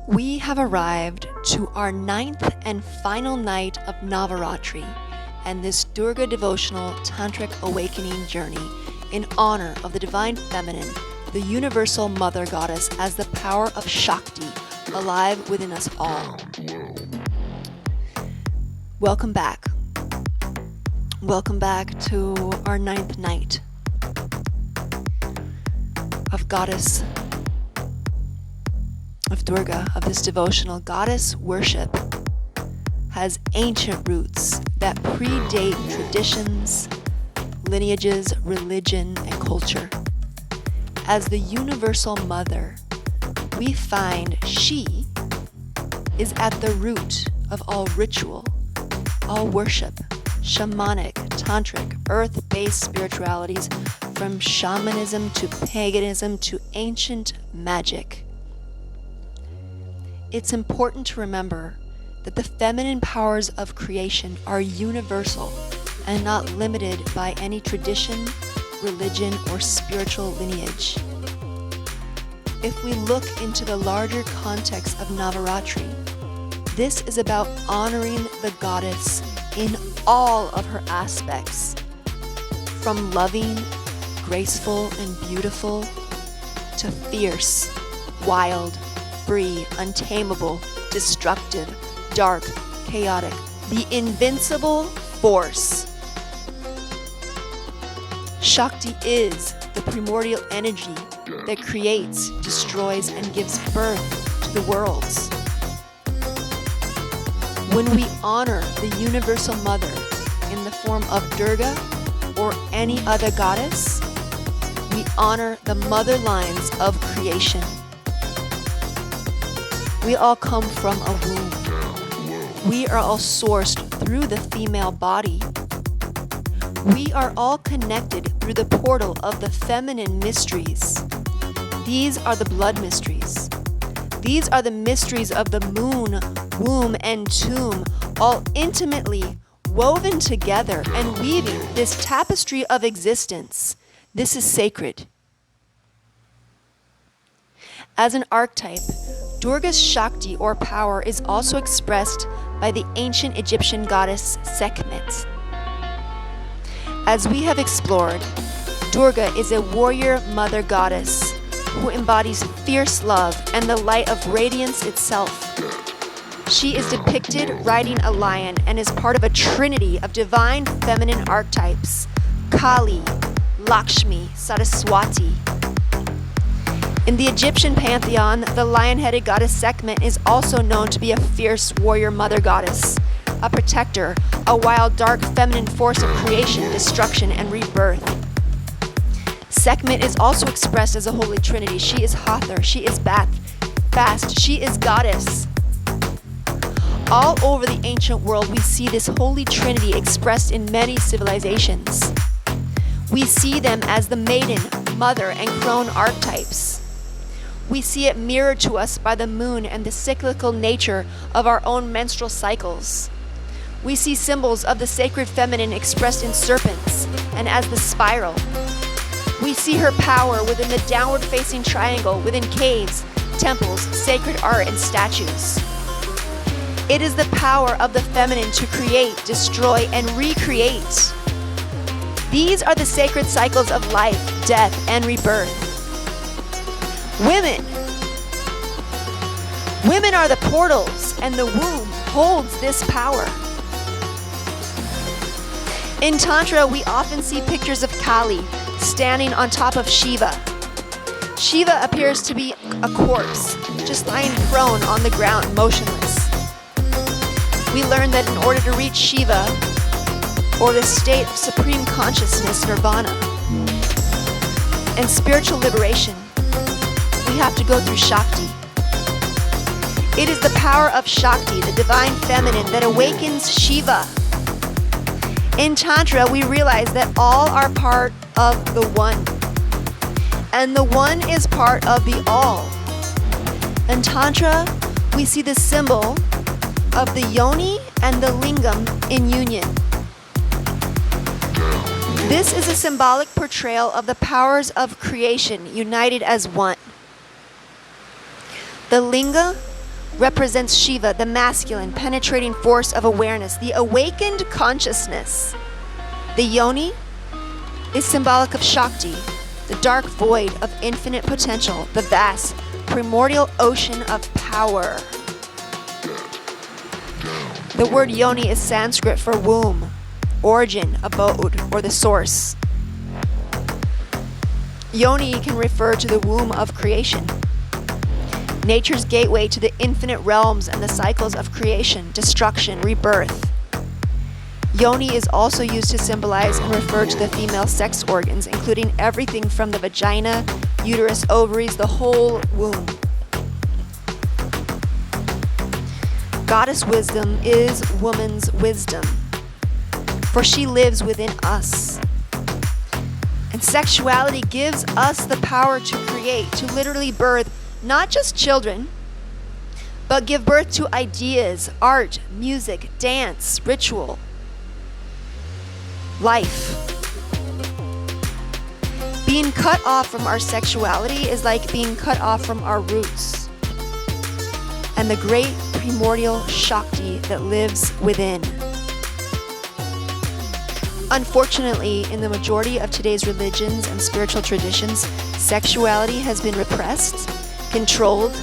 We have arrived to our 9th and final night of Navaratri and this Durga Devotional Tantric Awakening Journey in honor of the Divine Feminine, the Universal Mother Goddess, as the power of Shakti alive within us all. Welcome back. Welcome back to our 9th night of Goddess, of Durga, of this devotional. Goddess worship has ancient roots that predate traditions, lineages, religion, and culture. As the universal mother, we find she is at the root of all ritual, all worship, shamanic, tantric, earth-based spiritualities, from shamanism to paganism to ancient magic. It's important to remember that the feminine powers of creation are universal and not limited by any tradition, religion, or spiritual lineage. If we look into the larger context of Navaratri, this is about honoring the goddess in all of her aspects, from loving, graceful, and beautiful to fierce, wild, free, untamable, destructive, dark, chaotic, the invincible force. Shakti is the primordial energy that creates, destroys, and gives birth to the worlds. When we honor the Universal Mother in the form of Durga or any other goddess, we honor the mother lines of creation. We all come from a womb. We are all sourced through the female body. We are all connected through the portal of the feminine mysteries. These are the blood mysteries. These are the mysteries of the moon, womb, and tomb, all intimately woven together and weaving this tapestry of existence. This is sacred. As an archetype, Durga's Shakti or power is also expressed by the ancient Egyptian goddess Sekhmet. As we have explored, Durga is a warrior mother goddess who embodies fierce love and the light of radiance itself. She is depicted riding a lion and is part of a trinity of divine feminine archetypes: Kali, Lakshmi, Saraswati. In the Egyptian pantheon, the lion-headed goddess Sekhmet is also known to be a fierce warrior mother goddess, a protector, a wild, dark, feminine force of creation, destruction, and rebirth. Sekhmet is also expressed as a holy trinity. She is Hathor, she is Bast, she is goddess. All over the ancient world, we see this holy trinity expressed in many civilizations. We see them as the maiden, mother, and crone archetypes. We see it mirrored to us by the moon and the cyclical nature of our own menstrual cycles. We see symbols of the sacred feminine expressed in serpents and as the spiral. We see her power within the downward-facing triangle, within caves, temples, sacred art, and statues. It is the power of the feminine to create, destroy, and recreate. These are the sacred cycles of life, death, and rebirth. Women are the portals, and the womb holds this power. In Tantra, we often see pictures of Kali standing on top of Shiva. Shiva appears to be a corpse, just lying prone on the ground, motionless. We learn that in order to reach Shiva, or the state of supreme consciousness, nirvana, and spiritual liberation, we have to go through Shakti. It is the power of Shakti, the divine feminine, that awakens Shiva. In Tantra, we realize that all are part of the one, and the one is part of the all. In Tantra, we see the symbol of the yoni and the lingam in union. This is a symbolic portrayal of the powers of creation united as one. The linga represents Shiva, the masculine, penetrating force of awareness, the awakened consciousness. The yoni is symbolic of Shakti, the dark void of infinite potential, the vast, primordial ocean of power. The word yoni is Sanskrit for womb, origin, abode, or the source. Yoni can refer to the womb of creation, nature's gateway to the infinite realms and the cycles of creation, destruction, rebirth. Yoni is also used to symbolize and refer to the female sex organs, including everything from the vagina, uterus, ovaries, the whole womb. Goddess wisdom is woman's wisdom, for she lives within us. And sexuality gives us the power to create, to literally birth not just children, but give birth to ideas, art, music, dance, ritual, life. Being cut off from our sexuality is like being cut off from our roots and the great primordial Shakti that lives within. Unfortunately, in the majority of today's religions and spiritual traditions, sexuality has been repressed, controlled,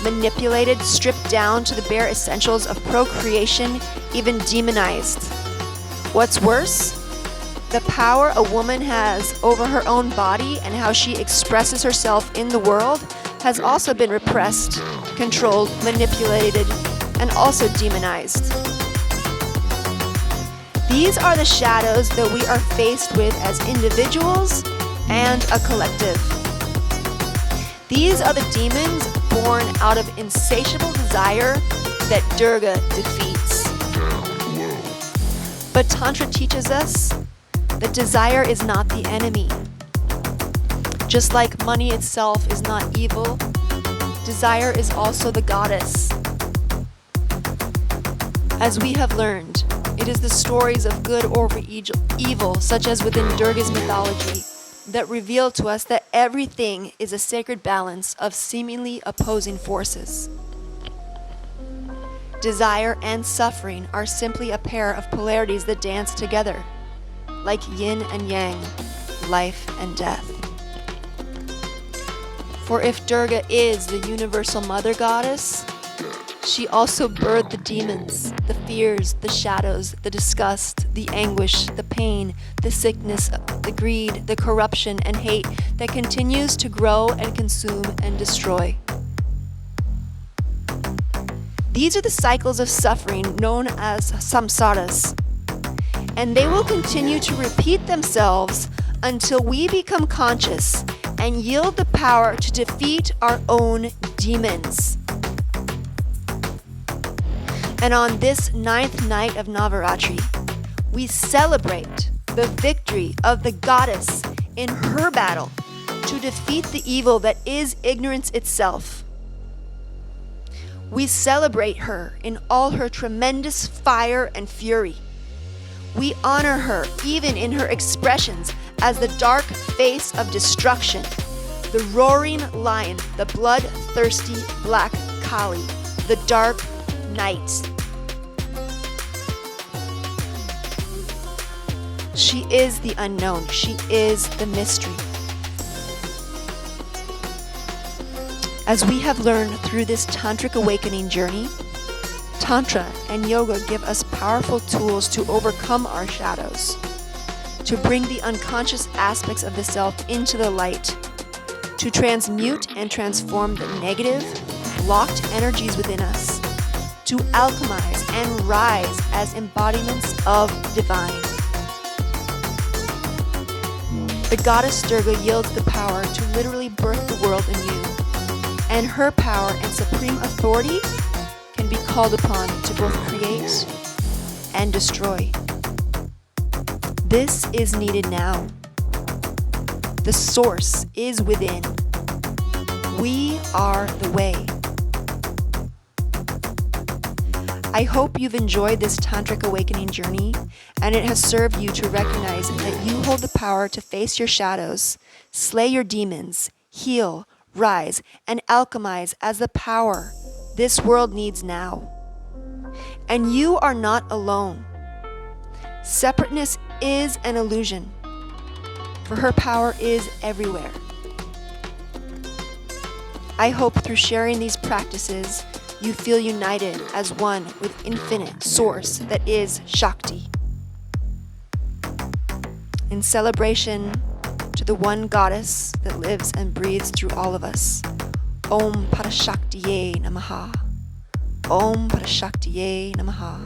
manipulated, stripped down to the bare essentials of procreation, even demonized. What's worse, the power a woman has over her own body and how she expresses herself in the world has also been repressed, controlled, manipulated, and also demonized. These are the shadows that we are faced with as individuals and a collective. These are the demons born out of insatiable desire that Durga defeats. But Tantra teaches us that desire is not the enemy. Just like money itself is not evil, desire is also the goddess. As we have learned, it is the stories of good over evil, such as within Durga's mythology, that reveal to us that everything is a sacred balance of seemingly opposing forces. Desire and suffering are simply a pair of polarities that dance together, like yin and yang, life and death. For if Durga is the universal mother goddess, she also birthed the demons, the fears, the shadows, the disgust, the anguish, the pain, the sickness, the greed, the corruption and hate that continues to grow and consume and destroy. These are the cycles of suffering known as samsaras, and they will continue to repeat themselves until we become conscious and yield the power to defeat our own demons. And on this 9th night of Navaratri, we celebrate the victory of the goddess in her battle to defeat the evil that is ignorance itself. We celebrate her in all her tremendous fire and fury. We honor her even in her expressions as the dark face of destruction, the roaring lion, the bloodthirsty black Kali, the dark night. She is the unknown. She is the mystery. As we have learned through this Tantric Awakening journey, Tantra and Yoga give us powerful tools to overcome our shadows, to bring the unconscious aspects of the self into the light, to transmute and transform the negative, locked energies within us, to alchemize and rise as embodiments of divine. The goddess Durga yields the power to literally birth the world anew, and her power and supreme authority can be called upon to both create and destroy. This is needed now. The source is within. We are the way. I hope you've enjoyed this Tantric Awakening journey and it has served you to recognize that you hold the power to face your shadows, slay your demons, heal, rise, and alchemize as the power, this world needs now. And you are not alone. Separateness is an illusion, for her power is everywhere. I hope through sharing these practices, you feel united as one with infinite source that is Shakti. In celebration to the one goddess that lives and breathes through all of us, Om Parashaktiye Namaha. Om Parashaktiye Namaha.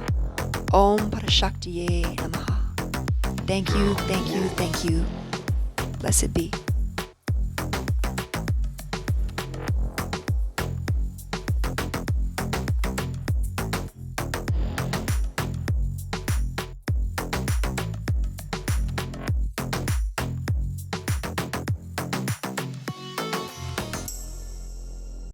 Om Parashaktiye Namaha. Thank you, thank you, thank you. Blessed be.